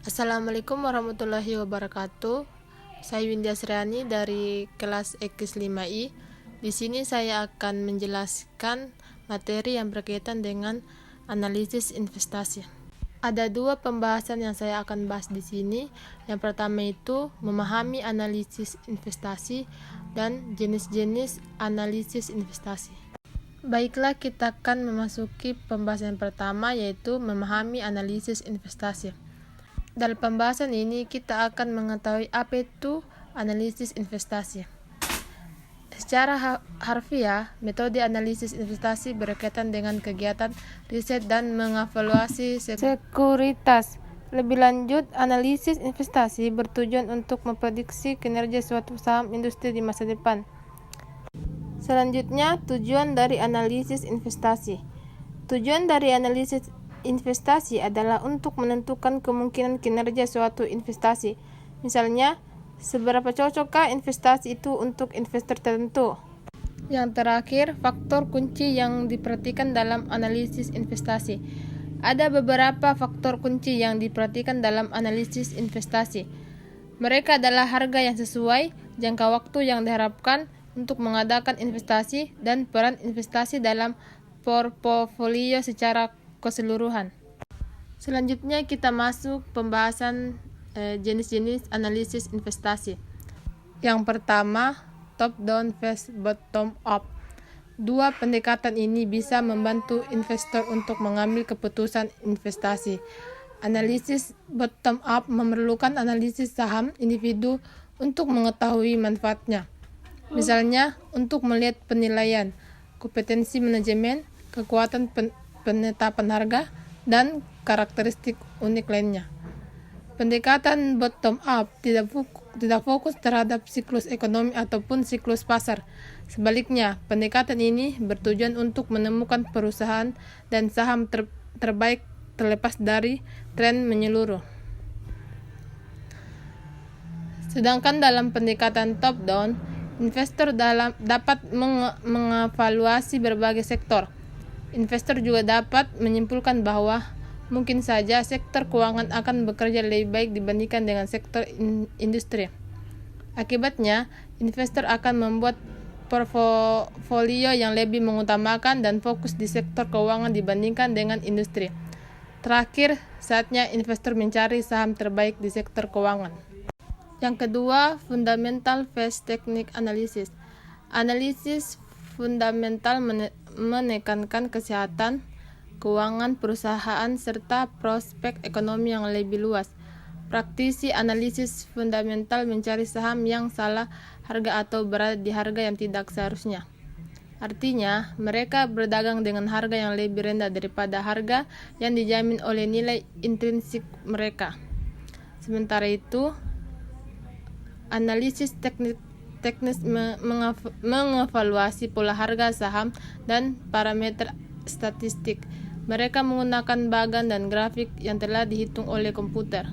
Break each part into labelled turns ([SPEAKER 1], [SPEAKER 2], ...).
[SPEAKER 1] Assalamualaikum warahmatullahi wabarakatuh. Saya Windia Sriani dari kelas X5I. Di sini saya akan menjelaskan materi yang berkaitan dengan analisis investasi. Ada dua pembahasan yang saya akan bahas di sini. Yang pertama itu memahami analisis investasi dan jenis-jenis analisis investasi. Baiklah, kita akan memasuki pembahasan pertama, yaitu memahami analisis investasi. Dalam pembahasan ini kita akan mengetahui apa itu analisis investasi. Secara harfiah, metode analisis investasi berkaitan dengan kegiatan riset dan mengevaluasi sekuritas. Lebih lanjut, analisis investasi bertujuan untuk memprediksi kinerja suatu saham industri di masa depan. Selanjutnya, tujuan dari analisis investasi. Tujuan dari analisis investasi adalah untuk menentukan kemungkinan kinerja suatu investasi. Misalnya, seberapa cocokkah investasi itu untuk investor tertentu. Yang terakhir, faktor kunci yang diperhatikan dalam analisis investasi. Ada beberapa faktor kunci yang diperhatikan dalam analisis investasi. Mereka adalah harga yang sesuai, jangka waktu yang diharapkan untuk mengadakan investasi, dan peran investasi dalam portofolio secara keseluruhan. Selanjutnya kita masuk pembahasan jenis-jenis analisis investasi. Yang pertama, top down versus bottom up. Dua pendekatan ini bisa membantu investor untuk mengambil keputusan investasi. Analisis bottom up memerlukan analisis saham individu untuk mengetahui manfaatnya. Misalnya, untuk melihat penilaian, kompetensi manajemen, kekuatan penetapan harga, dan karakteristik unik lainnya. Pendekatan bottom up tidak fokus terhadap siklus ekonomi ataupun siklus pasar. Sebaliknya, pendekatan ini bertujuan untuk menemukan perusahaan dan saham terbaik terlepas dari tren menyeluruh. Sedangkan dalam pendekatan top down, investor dapat mengevaluasi berbagai sektor. Investor juga dapat menyimpulkan bahwa mungkin saja sektor keuangan akan bekerja lebih baik dibandingkan dengan sektor industri. Akibatnya, investor akan membuat portofolio yang lebih mengutamakan dan fokus di sektor keuangan dibandingkan dengan industri. Terakhir, saatnya investor mencari saham terbaik di sektor keuangan. Yang kedua, fundamental versus technical analysis. Analisis fundamental menekankan kesehatan keuangan perusahaan serta prospek ekonomi yang lebih luas. Praktisi analisis fundamental mencari saham yang salah harga atau berada di harga yang tidak seharusnya. Artinya, mereka berdagang dengan harga yang lebih rendah daripada harga yang dijamin oleh nilai intrinsik mereka. Sementara itu, analisis teknis mengevaluasi pola harga saham dan parameter statistik. Mereka menggunakan bagan dan grafik yang telah dihitung oleh komputer.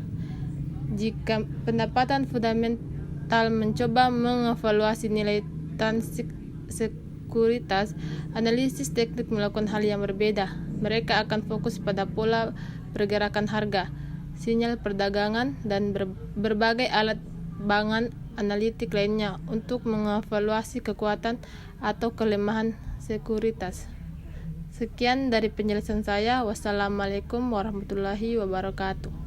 [SPEAKER 1] Jika pendekatan fundamental mencoba mengevaluasi nilai transaksi sekuritas, analisis teknik melakukan hal yang berbeda. Mereka akan fokus pada pola pergerakan harga, sinyal perdagangan, dan berbagai alat bangan analitik lainnya untuk mengevaluasi kekuatan atau kelemahan sekuritas. Sekian dari penjelasan saya. Wassalamualaikum warahmatullahi wabarakatuh.